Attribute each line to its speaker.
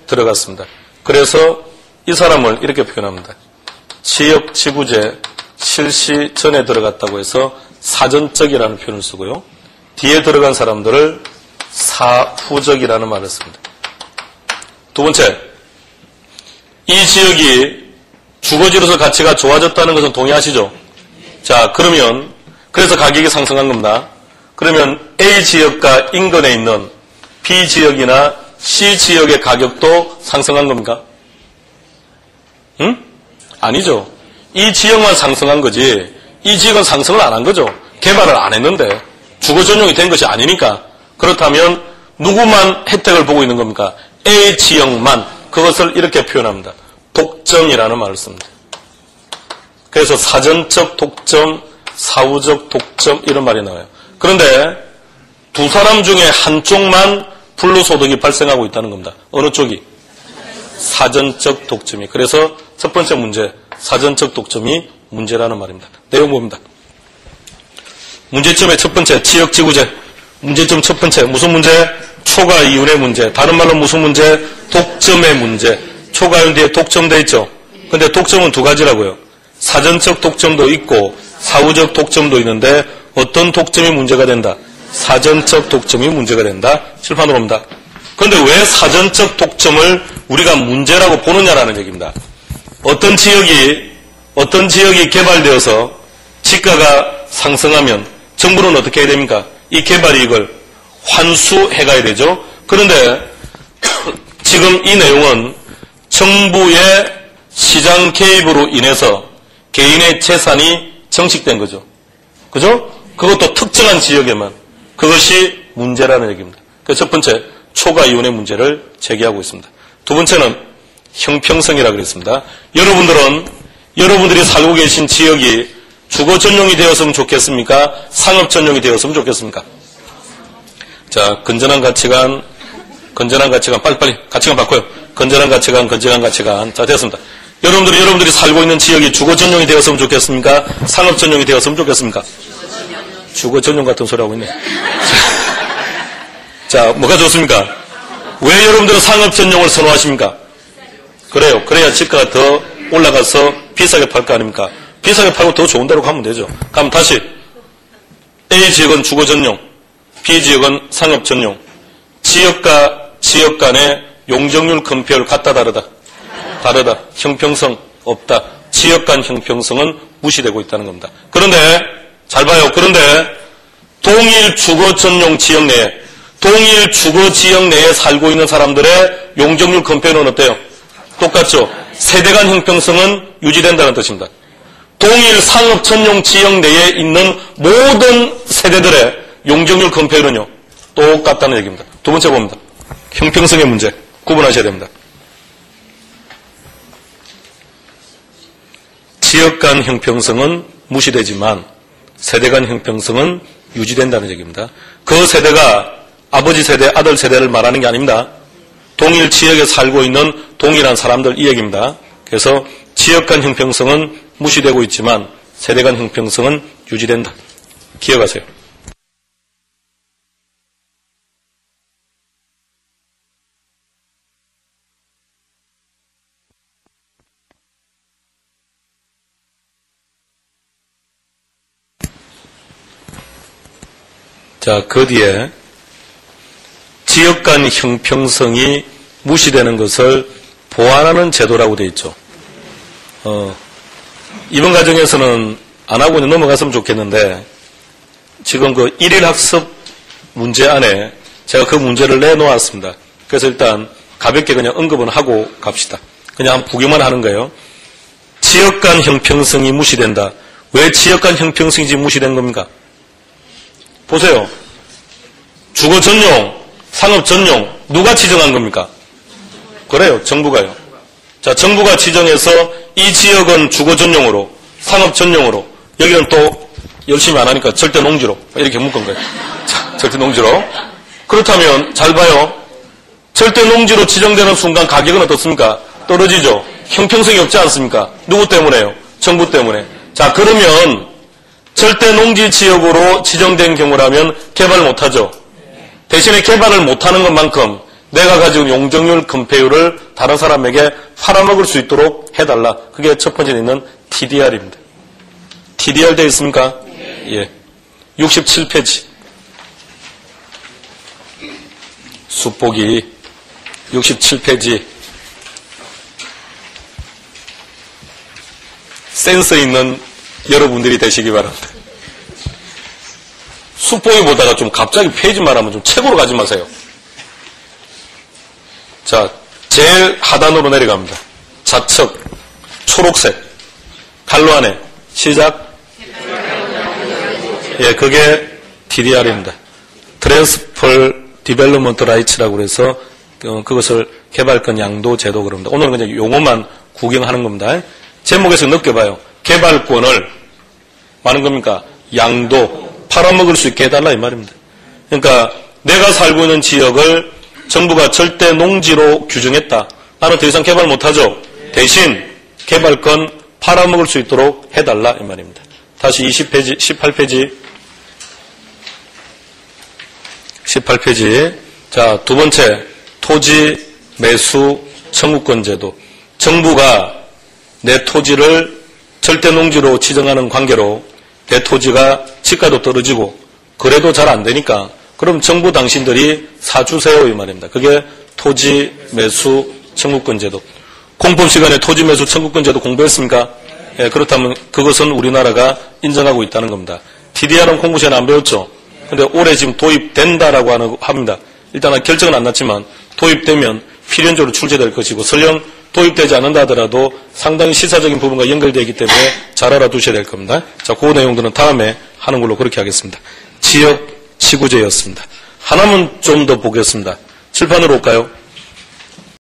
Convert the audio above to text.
Speaker 1: 들어갔습니다. 그래서 이 사람을 이렇게 표현합니다. 지역지구제 실시 전에 들어갔다고 해서 사전적이라는 표현을 쓰고요. 뒤에 들어간 사람들을 사후적이라는 말을 씁니다. 두 번째, 이 지역이 주거지로서 가치가 좋아졌다는 것은 동의하시죠? 자, 그러면 그래서 가격이 상승한 겁니다. 그러면 A 지역과 인근에 있는 B 지역이나 C 지역의 가격도 상승한 겁니까? 응? 아니죠. 이 지역만 상승한 거지 이 지역은 상승을 안 한 거죠. 개발을 안 했는데 주거 전용이 된 것이 아니니까. 그렇다면 누구만 혜택을 보고 있는 겁니까? A 지역만. 그것을 이렇게 표현합니다. 독점이라는 말을 씁니다. 그래서 사전적 독점, 사후적 독점 이런 말이 나와요. 그런데 두 사람 중에 한쪽만 불로소득이 발생하고 있다는 겁니다. 어느 쪽이? 사전적 독점이. 그래서 첫 번째 문제, 사전적 독점이 문제라는 말입니다. 내용 봅니다. 문제점의 첫 번째, 지역지구제. 문제점 첫 번째, 무슨 문제? 초과이윤의 문제. 다른 말로 무슨 문제? 독점의 문제. 초과이윤 뒤에 독점돼 있죠? 근데 독점은 두 가지라고요. 사전적 독점도 있고 사후적 독점도 있는데 어떤 독점이 문제가 된다? 사전적 독점이 문제가 된다. 칠판으로 옵니다. 그런데 왜 사전적 독점을 우리가 문제라고 보느냐라는 얘기입니다. 어떤 지역이 개발되어서 지가가 상승하면 정부는 어떻게 해야 됩니까? 이 개발 이익을 환수해 가야 되죠. 그런데 지금 이 내용은 정부의 시장 개입으로 인해서 개인의 재산이 정식된 거죠. 그죠? 그것도 특정한 지역에만. 그것이 문제라는 얘기입니다. 그래서 첫 번째, 초과이윤의 문제를 제기하고 있습니다. 두 번째는 형평성이라고 그랬습니다. 여러분들이 살고 계신 지역이 주거 전용이 되었으면 좋겠습니까? 상업 전용이 되었으면 좋겠습니까? 자, 건전한 가치관, 빨리빨리, 가치관 바꿔요. 건전한 가치관. 자, 됐습니다. 여러분들이 살고 있는 지역이 주거 전용이 되었으면 좋겠습니까? 상업 전용이 되었으면 좋겠습니까? 주거 전용 같은 소리 하고 있네. 자, 뭐가 좋습니까? 왜 여러분들은 상업 전용을 선호하십니까? 그래요. 그래야 지가가 더 올라가서 비싸게 팔 거 아닙니까? 비싸게 팔고 더 좋은 데로 가면 되죠. 그럼 다시 A 지역은 주거 전용, B 지역은 상업 전용. 지역과 지역 간의 용적률 금표율 같다 다르다. 형평성 없다. 지역 간 형평성은 무시되고 있다는 겁니다. 그런데 잘 봐요. 그런데 동일 주거 전용 지역 내에 동일 주거 지역 내에 살고 있는 사람들의 용적률 금표율은 어때요? 똑같죠. 세대 간 형평성은 유지된다는 뜻입니다. 동일 상업 전용 지역 내에 있는 모든 세대들의 용적률 금표율은요 똑같다는 얘기입니다. 두 번째 봅니다. 형평성의 문제 구분하셔야 됩니다. 지역 간 형평성은 무시되지만 세대 간 형평성은 유지된다는 얘기입니다. 그 세대가 아버지 세대, 아들 세대를 말하는 게 아닙니다. 동일 지역에 살고 있는 동일한 사람들 이 얘기입니다. 그래서 지역 간 형평성은 무시되고 있지만 세대 간 형평성은 유지된다. 기억하세요. 자, 그 뒤에 지역 간 형평성이 무시되는 것을 보완하는 제도라고 되어 있죠. 이번 과정에서는 안 하고 넘어갔으면 좋겠는데 지금 그 1일 학습 문제 안에 제가 그 문제를 내놓았습니다. 그래서 일단 가볍게 그냥 언급은 하고 갑시다. 그냥 구경만 하는 거예요. 지역 간 형평성이 무시된다. 왜 지역 간 형평성이 무시된 겁니까? 보세요. 주거 전용, 상업 전용 누가 지정한 겁니까? 그래요. 정부가요. 자, 정부가 지정해서 이 지역은 주거 전용으로, 상업 전용으로, 여기는 또 열심히 안 하니까 절대 농지로 이렇게 묶은 거예요. 자, 절대 농지로. 그렇다면 잘 봐요. 절대 농지로 지정되는 순간 가격은 어떻습니까? 떨어지죠. 형평성이 없지 않습니까? 누구 때문에요? 정부 때문에. 자, 그러면 절대 농지 지역으로 지정된 경우라면 개발 못하죠. 대신에 개발을 못하는 것만큼 내가 가지고 용적률 금폐율을 다른 사람에게 팔아먹을 수 있도록 해달라. 그게 첫 번째 있는 TDR입니다. TDR 되어 있습니까? 예. 67페이지. 숫보기 67페이지. 센스 있는 여러분들이 되시기 바랍니다. 숫보기 보다가 좀 갑자기 페이지 말하면 좀 책으로 가지 마세요. 자, 제일 하단으로 내려갑니다. 좌측, 초록색, 갈로 안에, 시작. 예, 그게 TDR입니다. Transfer Development Rights라고 해서 그것을 개발권 양도 제도 그럽니다. 오늘은 그냥 용어만 구경하는 겁니다. 제목에서 느껴봐요. 개발권을 많은 겁니까? 양도, 팔아먹을 수 있게 해달라 이 말입니다. 그러니까 내가 살고 있는 지역을 정부가 절대 농지로 규정했다. 나는 더 이상 개발 못하죠. 대신 개발권 팔아먹을 수 있도록 해달라 이 말입니다. 다시 20페이지, 18페이지. 18페이지. 자, 두 번째, 토지 매수 청구권 제도. 정부가 내 토지를 절대 농지로 지정하는 관계로 내 토지가 지가도 떨어지고 그래도 잘 안 되니까 그럼 정부 당신들이 사주세요 이 말입니다. 그게 토지 매수 청구권 제도. 공법 시간에 토지 매수 청구권 제도 공부했습니까? 예, 그렇다면 그것은 우리나라가 인정하고 있다는 겁니다. TDR은 공부 시간에 안 배웠죠? 근데 올해 지금 도입된다라고 합니다. 일단 결정은 안 났지만 도입되면 필연적으로 출제될 것이고 설령 도입되지 않는다 하더라도 상당히 시사적인 부분과 연결되어 있기 때문에 잘 알아두셔야 될 겁니다. 자, 그 내용들은 다음에 하는 걸로 그렇게 하겠습니다. 지역 지구제였습니다. 하나만 좀 더 보겠습니다. 칠판으로 올까요?